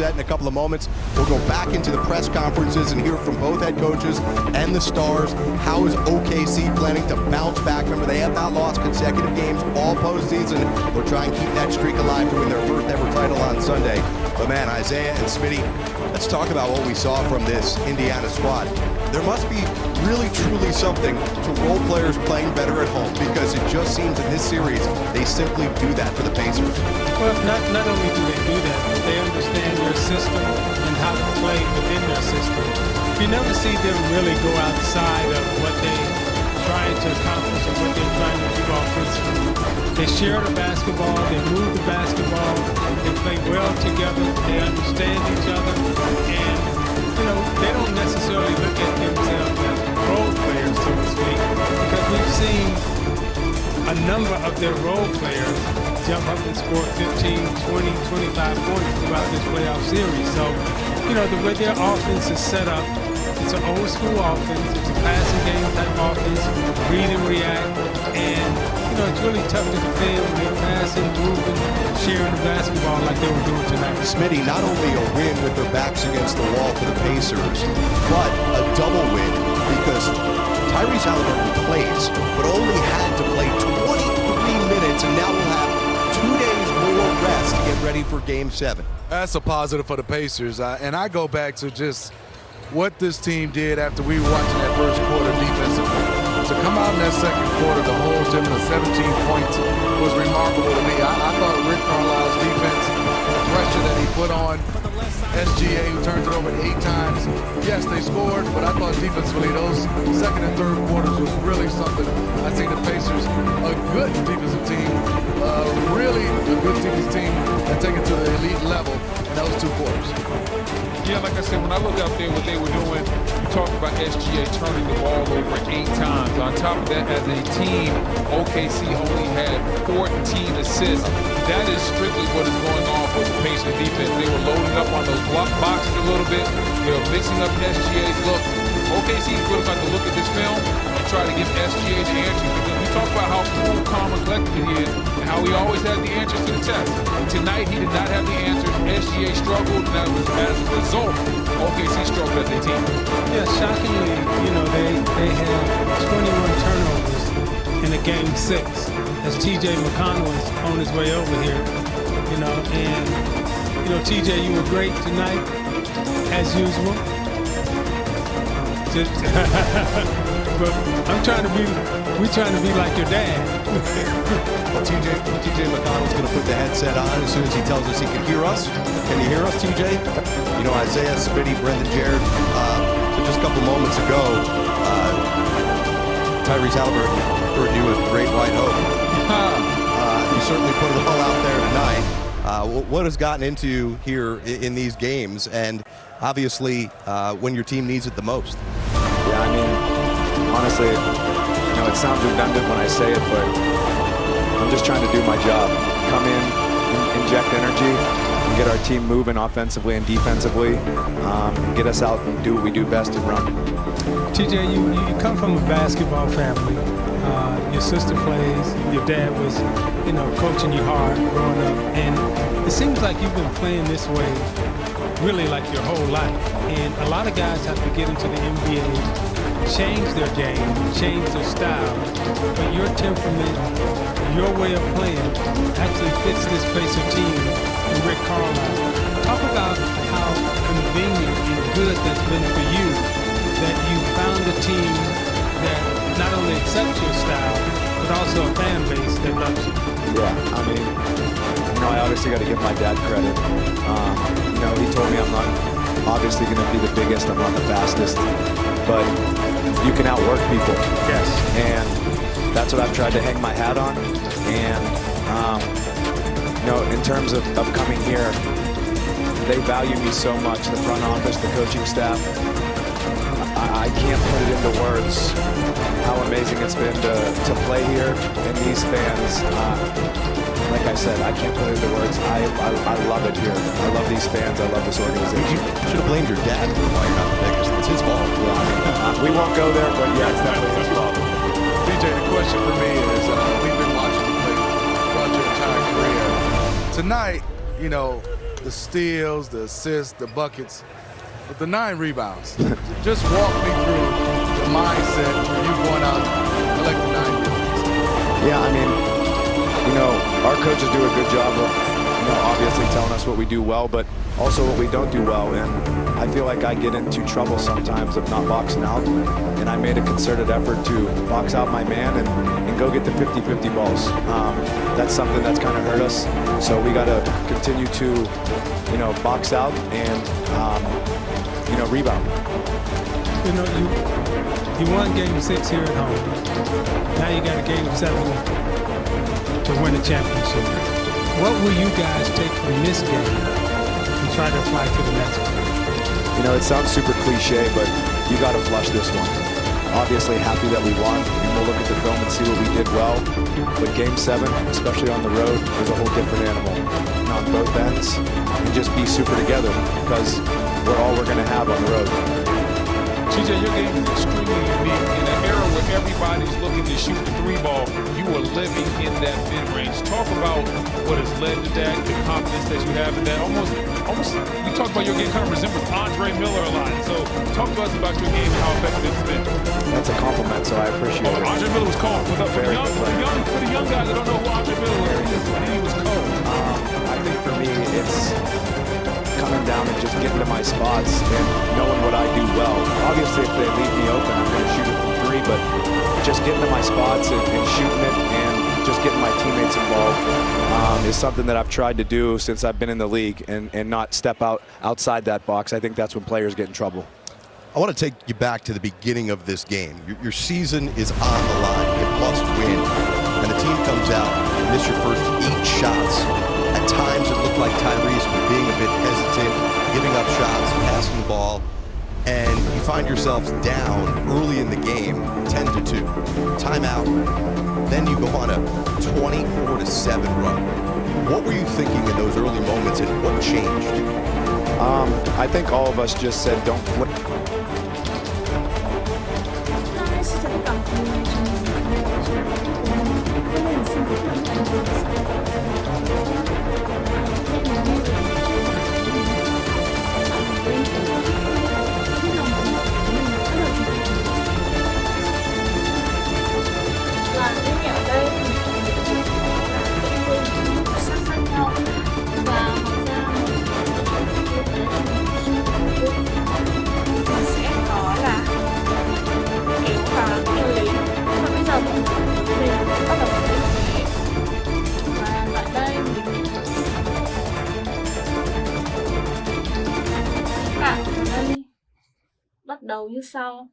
set in a couple of moments. We'll go back into the press conferences and hear from both head coaches and the stars. How is OKC planning to bounce back? Remember, they have not lost consecutive games all postseason. They'll try and keep that streak alive to win their first ever title on Sunday. But man, Isaiah and Smitty, let's talk about what we saw from this Indiana squad. There must be really, truly something to role players playing better at home, because it just seems in this series they simply do that for the Pacers. Well, not only do they do that, but they understand their system and how to play within their system. You never see them really go outside of what they're trying to accomplish and what they're trying to do offensively. They share the basketball, they move the basketball, they play well together, they understand each other, and they don't necessarily look at themselves as role players, so to speak, because we've seen a number of their role players jump up and score 15, 20, 25 points throughout this playoff series. So, the way their offense is set up, it's an old school offense, it's a passing game type offense, read and react, and it's really tough to defend when they're passing, moving, sharing the basketball like they were doing tonight. Smitty, not only a win with their backs against the wall for the Pacers, but a double win because Tyrese Haliburton plays, but only had to play 23 minutes, and now we'll have 2 days more rest to get ready for Game 7. That's a positive for the Pacers, and I go back to just what this team did after we were watching that first quarter defensively. To come out in that second quarter to hold them to 17 points was remarkable to me. I thought Rick Carlisle's defense, the pressure that he put on SGA, who turned it over 8 times. Yes, they scored, but I thought defensively those second and third quarters was really something. I think the Pacers, a good defensive team, really a good defensive team, and take it to the elite level in those 2 quarters. Yeah, like I said, when I look out there, what they were doing, you talked about SGA turning the ball over 8 times. On top of that, as a team, OKC only had 14 assists. That is strictly what is going on for the Pacers defense. They were loading up on those block boxes a little bit. They were mixing up SGA's look. OKC is really about to look at this film and try to give SGA the answers. Because we talk about how cool, calm, and collected he is, and how he always has the answers to the test. Tonight, he did not have the answers. SGA struggled, and as a result, OKC struggled as a team. Yeah, shockingly, they had 21 turnovers in a Game 6 as TJ McConnell was on his way over here, and TJ, you were great tonight, as usual. But we're trying to be like your dad. Well, TJ McConnell's going to put the headset on as soon as he tells us he can hear us. Can you hear us, TJ? Isaiah, Smitty, Brendan, Jared. So just a couple moments ago, Tyrese Haliburton referred to you as the Great White Hope. You certainly put it all out there tonight. What has gotten into you here in these games, and obviously when your team needs it the most? Yeah, I mean, honestly, it sounds redundant when I say it, but I'm just trying to do my job. Come in, inject energy, and get our team moving offensively and defensively, get us out and do what we do best and run. TJ, you come from a basketball family. Your sister plays, your dad was, coaching you hard growing up, and it seems like you've been playing this way really like your whole life. And a lot of guys have to get into the NBA, change their game, change their style, but your temperament, your way of playing actually fits this Pacer team and Rick Carlisle. Talk about how convenient and good that's been for you that you found a team that not only accepts your style, but also a fan base that loves you. Yeah, I mean, I obviously got to give my dad credit. He told me I'm not obviously going to be the biggest, I'm not the fastest, but you can outwork people. Yes. And that's what I've tried to hang my hat on. And, in terms of coming here, they value me so much, the front office, the coaching staff. I can't put it into words how amazing it's been to play here, and these fans, like I said, I can't put it into words. I love it here. I love these fans. I love this organization. You should have blamed your dad for why you're not the biggest. It's his fault. Yeah, we won't go there, but yeah, it's definitely his fault. DJ, the question for me is, we've been watching you play throughout your entire career. Tonight, the steals, the assists, the buckets, but the 9 rebounds. Just walk me through the mindset when you going out and collecting 9 rebounds. Yeah, I mean, you know, our coaches do a good job of, you know, obviously telling us what we do well, but also what we don't do well. And I feel like I get into trouble sometimes of not boxing out. And I made a concerted effort to box out my man and go get the 50-50 balls. That's something that's kind of hurt us. So we got to continue to, you know, box out and, you know, rebound. You know, you won Game 6 here at home. Now you got a Game 7 to win a championship. What will you guys take from this game and try to apply to the next one? You know, it sounds super cliche, but you got to flush this one. Obviously happy that we won, and we'll look at the film and see what we did well. But Game 7, especially on the road, is a whole different animal. And on both ends, and just be super together because we're all we're going to have on the road. TJ, your game is extremely unique. In an era where everybody's looking to shoot the 3-ball, you are living in that mid-range. Talk about what has led to that, the confidence that you have in that. Almost, we talk about your game kind of resembles Andre Miller a lot. So talk to us about your game and how effective it's been. That's a compliment, so I appreciate it. Andre Miller was cold. For the young guys that don't know who Andre Miller was, he was cold. I think for me, it's coming down and just getting to my spots and knowing what I do well. Obviously, if they leave me open, I'm going to shoot it from 3, but just getting to my spots and shooting it and just getting my teammates involved is something that I've tried to do since I've been in the league and not step outside that box. I think that's when players get in trouble. I want to take you back to the beginning of this game. Your season is on the line. You must win. And the team comes out, you miss your first 8 shots. At times it looked like Tyrese was being a bit hesitant, giving up shots, passing the ball, and you find yourselves down early in the game, 10-2. Timeout. Then you go on a 24-7 run. What were you thinking in those early moments and what changed? I think all of us just said don't flip. Bắt đầu như sau.